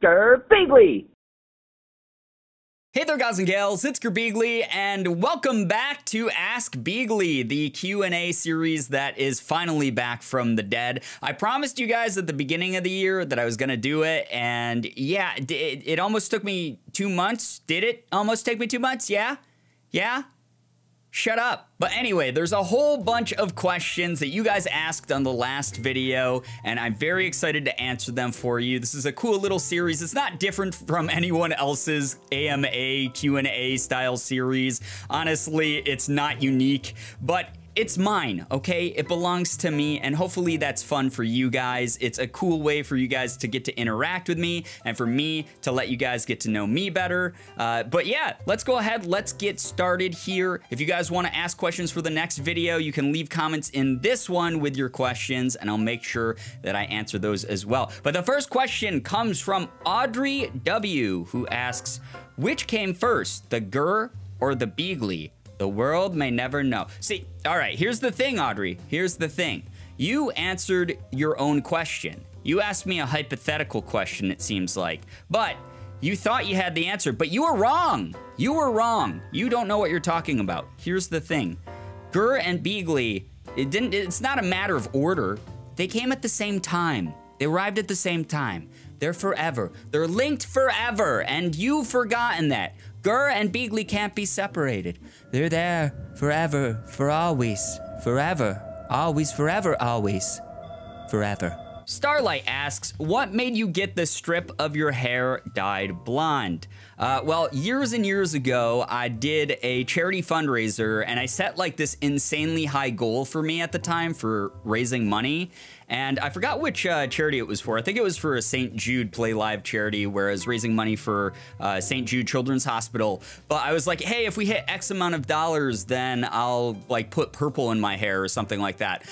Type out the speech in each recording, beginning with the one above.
Girbeagly. Hey there guys and gals, it's Girbeagly and welcome back to Askbeagly, the Q&A series that is finally back from the dead. I promised you guys at the beginning of the year that I was gonna do it, and yeah, it almost took me 2 months. Did it almost take me 2 months? Yeah? Yeah? Shut up. But anyway, there's a whole bunch of questions that you guys asked on the last video, and I'm very excited to answer them for you. This is a cool little series. It's not different from anyone else's AMA Q&A style series. Honestly, it's not unique, but it's mine, okay? It belongs to me, and hopefully that's fun for you guys. It's a cool way for you guys to get to interact with me, and for me to let you guys get to know me better. But yeah, let's go ahead, let's get started here. If you guys want to ask questions for the next video, you can leave comments in this one with your questions, and I'll make sure that I answer those as well. But the first question comes from Audrey W, who asks, which came first, the Gur or the Beagly? The world may never know. See, all right, here's the thing, Audrey. Here's the thing. You answered your own question. You asked me a hypothetical question, it seems like. But you thought you had the answer, but you were wrong. You were wrong. You don't know what you're talking about. Here's the thing. Gur and Beagly, it's not a matter of order. They came at the same time. They arrived at the same time. They're forever. They're linked forever, and you've forgotten that. Gur and Beagly can't be separated. They're there forever, for always, forever, always, forever, always, forever. Starlight asks, what made you get the strip of your hair dyed blonde? Well, years and years ago, I did a charity fundraiser, and I set like this insanely high goal for me at the time for raising money. And I forgot which charity it was for. I think it was for a St. Jude Play Live charity, whereas raising money for St. Jude Children's Hospital. But I was like, hey, if we hit X amount of dollars, then I'll like put purple in my hair or something like that.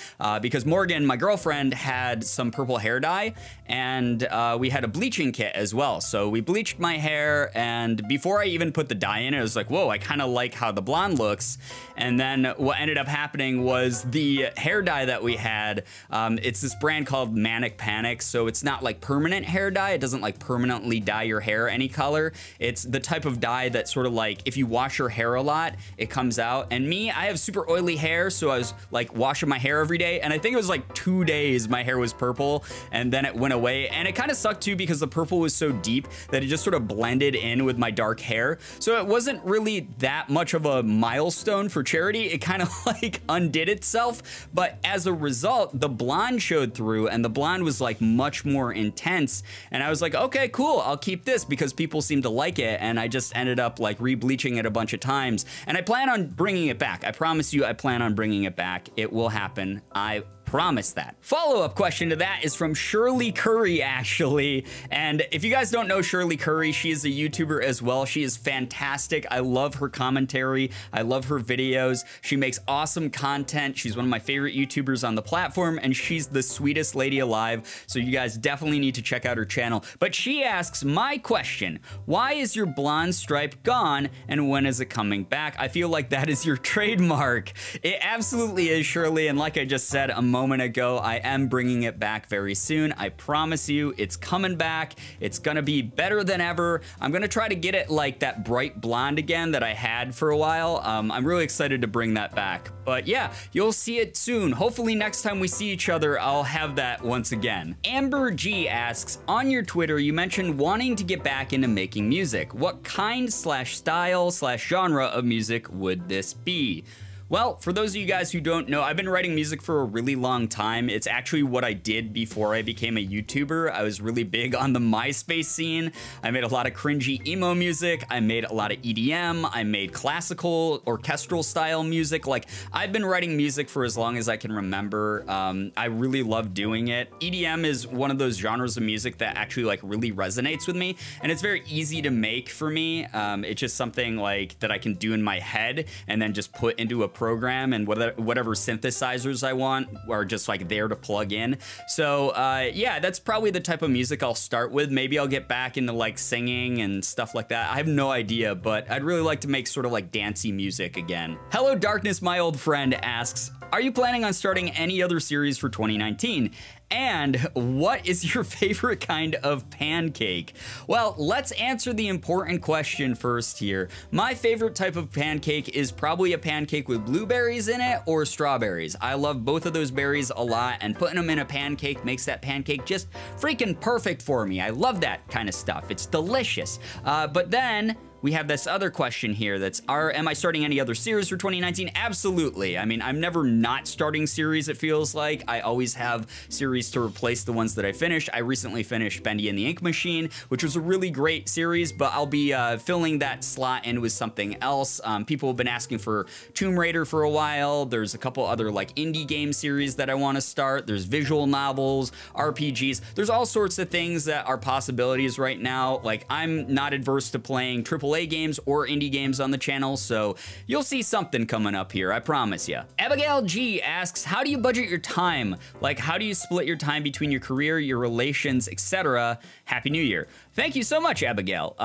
Because Morgan, my girlfriend, had some purple hair dye, and we had a bleaching kit as well. So we bleached my hair, and before I even put the dye in, I was like, whoa, I kind of like how the blonde looks. And then what ended up happening was the hair dye that we had, it's this brand called Manic Panic, so it's not like permanent hair dye. It doesn't like permanently dye your hair any color. It's the type of dye that sort of like, if you wash your hair a lot, it comes out. And me, I have super oily hair, so I was like washing my hair every day, and I think it was like 2 days my hair was purple, and then it went away. And it kind of sucked too because the purple was so deep that it just sort of blended in with my dark hair. So it wasn't really that much of a milestone for charity. It kind of like undid itself, but as a result, the blonde showed through, and the blonde was like much more intense, and I was like, okay, cool, I'll keep this because people seem to like it. And I just ended up like re-bleaching it a bunch of times, and I plan on bringing it back. I promise you, I plan on bringing it back. It will happen. I promise that. Follow-up question to that is from Shirley Currie, actually. And if you guys don't know Shirley Currie, she is a YouTuber as well. She is fantastic. I love her commentary. I love her videos. She makes awesome content. She's one of my favorite YouTubers on the platform, and she's the sweetest lady alive. So you guys definitely need to check out her channel. But she asks my question, why is your blonde stripe gone, and when is it coming back? I feel like that is your trademark. It absolutely is, Shirley, and like I just said a moment ago, I am bringing it back very soon. I promise you, it's coming back. It's gonna be better than ever. I'm gonna try to get it like that bright blonde again that I had for a while. I'm really excited to bring that back. But yeah, you'll see it soon. Hopefully next time we see each other, I'll have that once again. Amber G asks, on your Twitter, you mentioned wanting to get back into making music. What kind / style / genre of music would this be? Well, for those of you guys who don't know, I've been writing music for a really long time. It's actually what I did before I became a YouTuber. I was really big on the MySpace scene. I made a lot of cringy emo music. I made a lot of EDM. I made classical, orchestral style music. Like, I've been writing music for as long as I can remember. I really love doing it. EDM is one of those genres of music that actually like really resonates with me, and it's very easy to make for me. It's just something like that I can do in my head and then just put into a program, and whatever synthesizers I want are just like there to plug in. So yeah, that's probably the type of music I'll start with. Maybe I'll get back into like singing and stuff like that. I have no idea, but I'd really like to make sort of like dancey music again. Hello Darkness, my old friend asks, are you planning on starting any other series for 2019? And what is your favorite kind of pancake? Well, let's answer the important question first here. My favorite type of pancake is probably a pancake with blueberries in it or strawberries. I love both of those berries a lot, and putting them in a pancake makes that pancake just freaking perfect for me. I love that kind of stuff. It's delicious. But then we have this other question here that's, am I starting any other series for 2019? Absolutely. I mean, I'm never not starting series, it feels like. I always have series to replace the ones that I finished. I recently finished Bendy and the Ink Machine, which was a really great series, but I'll be filling that slot in with something else. People have been asking for Tomb Raider for a while. There's a couple other like indie game series that I want to start. There's visual novels, RPGs. There's all sorts of things that are possibilities right now. Like, I'm not adverse to playing AAA games or indie games on the channel, so you'll see something coming up here, I promise you. Abigail G asks, how do you budget your time? Like, how do you split your time between your career, your relations, etc.? Happy New Year. Thank you so much, Abigail.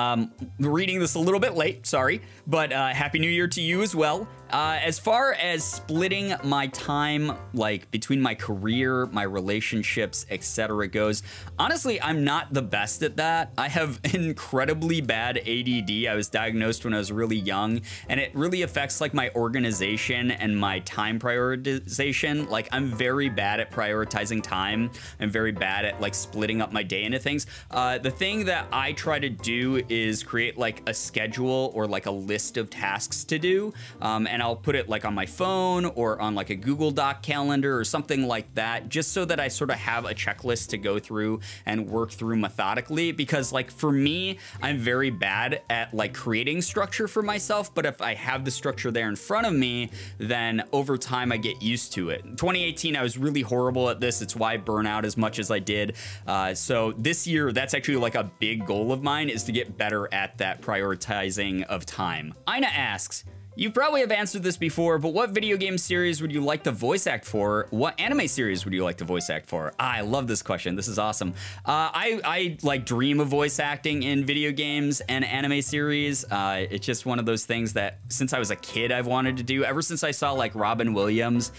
Reading this a little bit late, sorry, but Happy New Year to you as well. As far as splitting my time, like between my career, my relationships, etc. goes, honestly, I'm not the best at that. I have incredibly bad ADD. I was diagnosed when I was really young, and it really affects like my organization and my time prioritization. Like, I'm very bad at prioritizing time. I'm very bad at like splitting up my day into things. The thing that I try to do is create like a schedule or like a list of tasks to do, and I'll put it like on my phone or on like a Google Doc calendar or something like that, just so that I sort of have a checklist to go through and work through methodically. Because like for me, I'm very bad at like creating structure for myself, but if I have the structure there in front of me, then over time I get used to it. In 2018, I was really horrible at this. It's why I burn out as much as I did. So this year, that's actually like a big goal of mine, is to get better at that prioritizing of time. Ina asks, you probably have answered this before, but what video game series would you like to voice act for? What anime series would you like to voice act for? I love this question. This is awesome. I like dream of voice acting in video games and anime series. It's just one of those things that since I was a kid, I've wanted to do. Ever since I saw like Robin Williams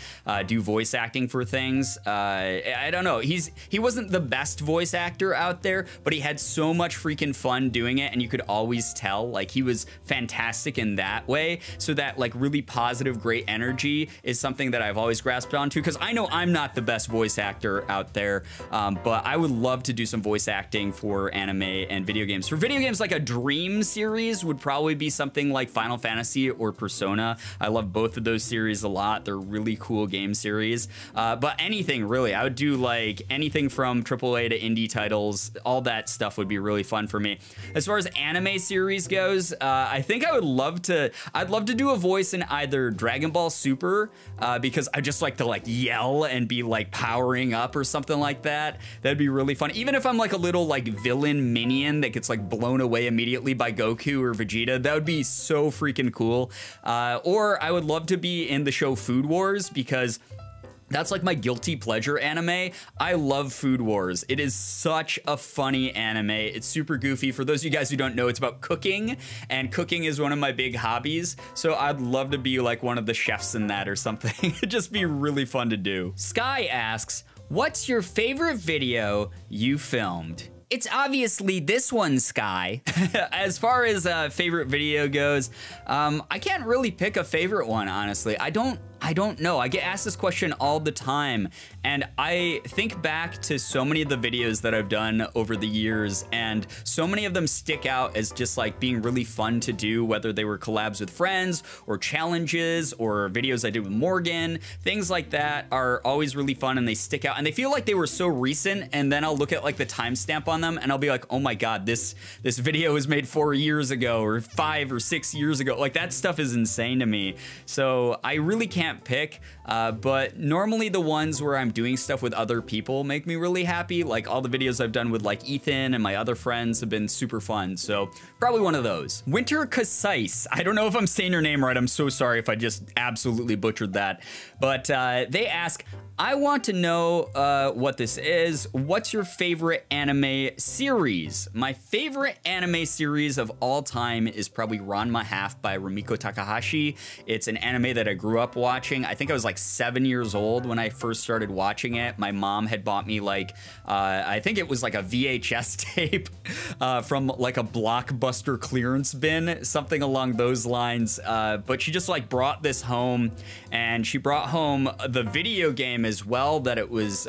do voice acting for things. I don't know. He wasn't the best voice actor out there, but he had so much freaking fun doing it, and you could always tell like he was fantastic in that way. So that like really positive, great energy is something that I've always grasped onto, because I know I'm not the best voice actor out there, but I would love to do some voice acting for anime and video games. For video games, like a dream series would probably be something like Final Fantasy or Persona. I love both of those series a lot. They're really cool game series, but anything really. I would do like anything from AAA to indie titles. All that stuff would be really fun for me. As far as anime series goes, I think I'd love to do a voice in either Dragon Ball Super, because I just like to like yell and be like powering up or something like that. That'd be really fun. Even if I'm like a little like villain minion that gets like blown away immediately by Goku or Vegeta, that would be so freaking cool. Or I would love to be in the show Food Wars, because that's like my guilty pleasure anime. I love Food Wars. It is such a funny anime. It's super goofy. For those of you guys who don't know, it's about cooking, and cooking is one of my big hobbies. So I'd love to be like one of the chefs in that or something. It'd just be really fun to do. Sky asks, what's your favorite video you filmed? It's obviously this one, Sky. As far as favorite video goes, I can't really pick a favorite one, honestly. I don't know. I get asked this question all the time, and I think back to so many of the videos that I've done over the years, and so many of them stick out as just like being really fun to do, whether they were collabs with friends or challenges or videos I did with Morgan. Things like that are always really fun, and they stick out, and they feel like they were so recent, and then I'll look at like the timestamp on them and I'll be like, oh my god, this video was made 4 years ago or 5 or 6 years ago. Like, that stuff is insane to me. So I really can't pick, but normally the ones where I'm doing stuff with other people make me really happy. Like all the videos I've done with like Ethan and my other friends have been super fun. So probably one of those. Winter Casais. I don't know if I'm saying your name right. I'm so sorry if I just absolutely butchered that. But they ask, I want to know what this is. What's your favorite anime series? My favorite anime series of all time is probably Ranma Half by Rumiko Takahashi. It's an anime that I grew up watching. watching. I think I was like 7 years old when I first started watching it. My mom had bought me like, I think it was like a VHS tape from like a Blockbuster clearance bin, something along those lines. But she just like brought this home, and she brought home the video game as well that was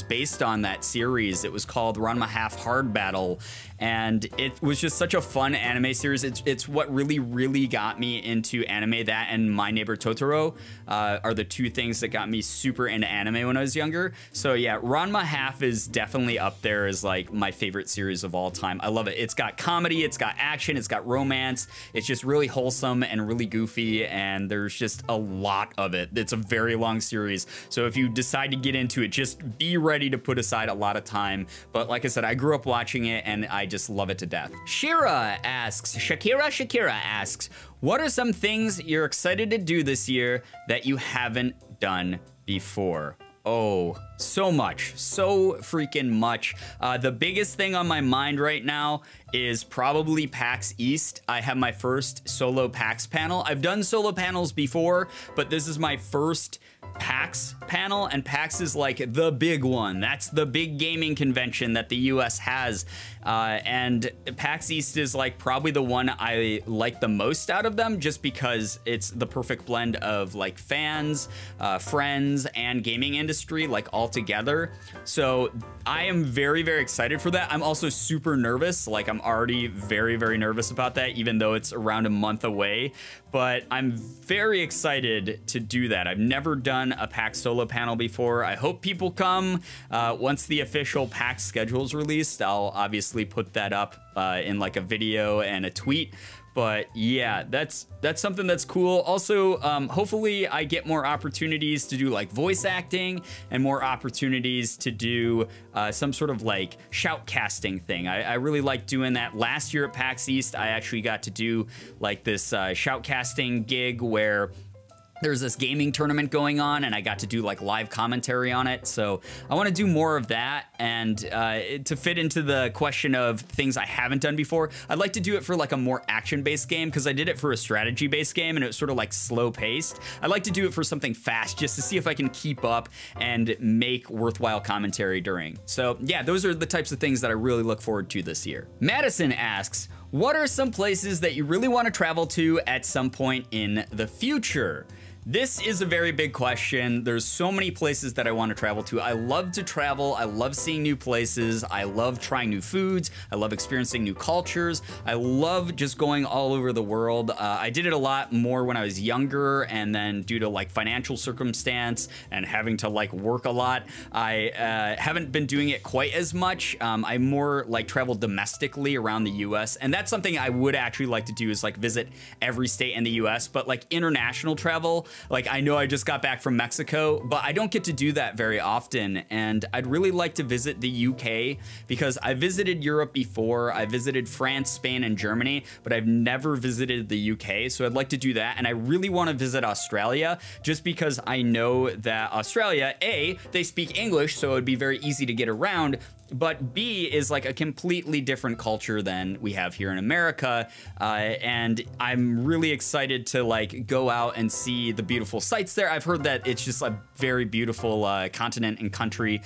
based on that series. It was called Ranma Half Hard Battle, and it was just such a fun anime series. It's what really got me into anime. That and My Neighbor Totoro are the two things that got me super into anime when I was younger. So yeah, Ranma Half is definitely up there as like my favorite series of all time. I love it. It's got comedy, it's got action, it's got romance. It's just really wholesome and really goofy, and there's just a lot of it. It's a very long series, so if you decide to get into it, just be ready to put aside a lot of time. But like I said, I grew up watching it, and I just love it to death. Shakira asks, what are some things you're excited to do this year that you haven't done before? Oh, so much, so freaking much. The biggest thing on my mind right now is probably PAX East. I have my first solo PAX panel. I've done solo panels before, but this is my first PAX panel, and PAX is like the big one. That's the big gaming convention that the US has, and PAX East is like probably the one I like the most out of them, just because it's the perfect blend of like fans, friends, and gaming industry like all together. So I am very excited for that. I'm also super nervous. Like I'm already very nervous about that, even though it's around a month away. But I'm very excited to do that. I've never done a PAX solo panel before. I hope people come. Once the official PAX schedule is released, I'll obviously put that up in like a video and a tweet. But yeah, that's something that's cool. Also, hopefully I get more opportunities to do like voice acting and more opportunities to do some sort of like shoutcasting thing. I really like doing that. Last year at PAX East, I actually got to do like this shoutcasting gig where there's this gaming tournament going on, and I got to do like live commentary on it. So I want to do more of that. And to fit into the question of things I haven't done before, I'd like to do it for like a more action-based game, because I did it for a strategy-based game and it was sort of like slow-paced. I'd like to do it for something fast, just to see if I can keep up and make worthwhile commentary during. So yeah, those are the types of things that I really look forward to this year. Madison asks, what are some places that you really want to travel to at some point in the future? This is a very big question. There's so many places that I want to travel to. I love to travel. I love seeing new places. I love trying new foods. I love experiencing new cultures. I love just going all over the world. I did it a lot more when I was younger, and then due to like financial circumstance and having to like work a lot, I haven't been doing it quite as much. I more like travel domestically around the US, and that's something I would actually like to do, is like visit every state in the US. But like international travel, like I know I just got back from Mexico, but I don't get to do that very often, and I'd really like to visit the UK, because I visited Europe before. I visited France, Spain, and Germany, but I've never visited the UK, so I'd like to do that. And I really want to visit Australia, just because I know that Australia, A, they speak English, so it'd be very easy to get around, but B, is like a completely different culture than we have here in America, and I'm really excited to like go out and see the beautiful sights there. I've heard that it's just a very beautiful continent and country.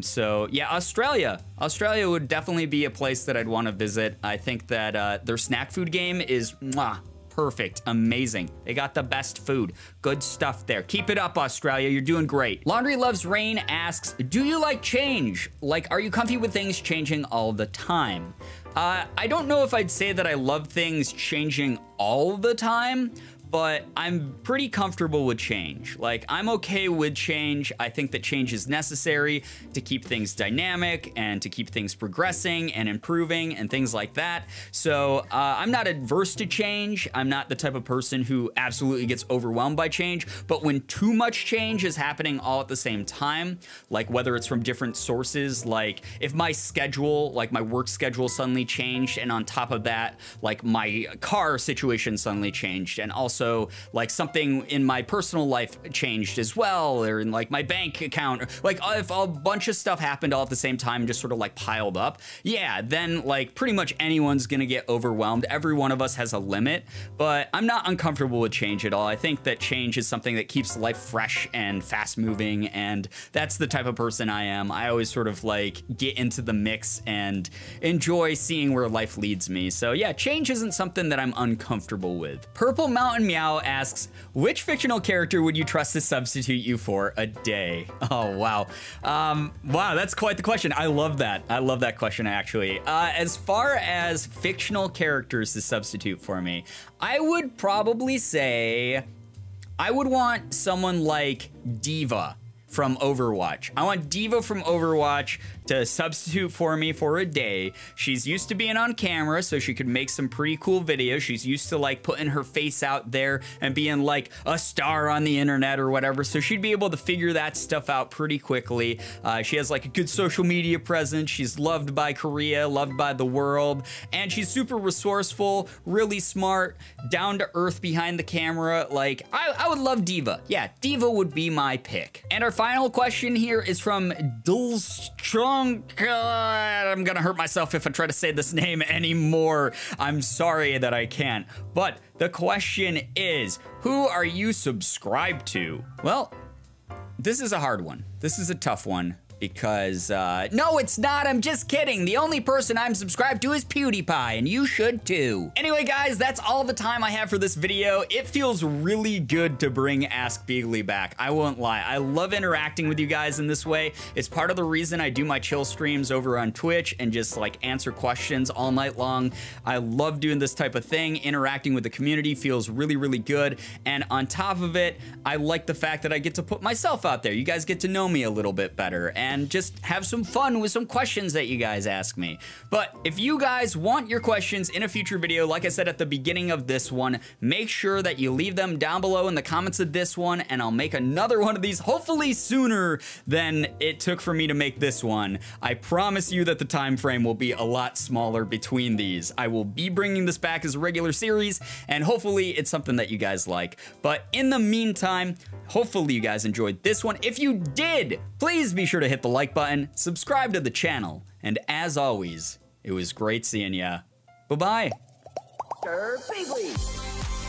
So yeah, Australia would definitely be a place that I'd want to visit. I think that their snack food game is mwah, perfect, amazing. They got the best food. Good stuff there. Keep it up, Australia. You're doing great. Laundry Loves Rain asks, do you like change? Like, are you comfy with things changing all the time? I don't know if I'd say that I love things changing all the time, but I'm pretty comfortable with change. Like, I'm okay with change. I think that change is necessary to keep things dynamic and to keep things progressing and improving and things like that. So I'm not adverse to change. I'm not the type of person who absolutely gets overwhelmed by change, but when too much change is happening all at the same time, like whether it's from different sources, like if my schedule, like my work schedule suddenly changed, and on top of that, like my car situation suddenly changed, and also also like something in my personal life changed as well, or in like my bank account, like if a bunch of stuff happened all at the same time, just sort of like piled up, yeah, then like pretty much anyone's gonna get overwhelmed. Every one of us has a limit, but I'm not uncomfortable with change at all. I think that change is something that keeps life fresh and fast moving, and that's the type of person I am. I always sort of like get into the mix and enjoy seeing where life leads me. So yeah, change isn't something that I'm uncomfortable with. Purple Mountain Meow asks, which fictional character would you trust to substitute you for a day? Oh, wow. Wow, that's quite the question. I love that. I love that question, actually. As far as fictional characters to substitute for me, I would probably say I would want someone like Diva from Overwatch. I want Diva from Overwatch to substitute for me for a day. She's used to being on camera, so she could make some pretty cool videos. She's used to like putting her face out there and being like a star on the internet or whatever, so she'd be able to figure that stuff out pretty quickly. She has like a good social media presence. She's loved by Korea, loved by the world, and she's super resourceful, really smart, down to earth behind the camera. Like, I would love Diva. Yeah, Diva would be my pick. And our final question here is from Dulstrong. I'm gonna hurt myself if I try to say this name anymore. I'm sorry that I can't. But the question is, who are you subscribed to? Well, this is a hard one. This is a tough one. Because, no, it's not. I'm just kidding. The only person I'm subscribed to is PewDiePie, and you should too. Anyway, guys, that's all the time I have for this video. It feels really good to bring Askbeagly back. I won't lie. I love interacting with you guys in this way. It's part of the reason I do my chill streams over on Twitch and just like answer questions all night long. I love doing this type of thing. Interacting with the community feels really, really good. And on top of it, I like the fact that I get to put myself out there. You guys get to know me a little bit better and just have some fun with some questions that you guys ask me. But if you guys want your questions in a future video, like I said at the beginning of this one, make sure that you leave them down below in the comments of this one, and I'll make another one of these hopefully sooner than it took for me to make this one. I promise you that the time frame will be a lot smaller between these. I will be bringing this back as a regular series, and hopefully it's something that you guys like. But in the meantime, hopefully you guys enjoyed this one. If you did, please be sure to hit the like button, subscribe to the channel, and as always, it was great seeing ya. Bye-bye. Girbeagly.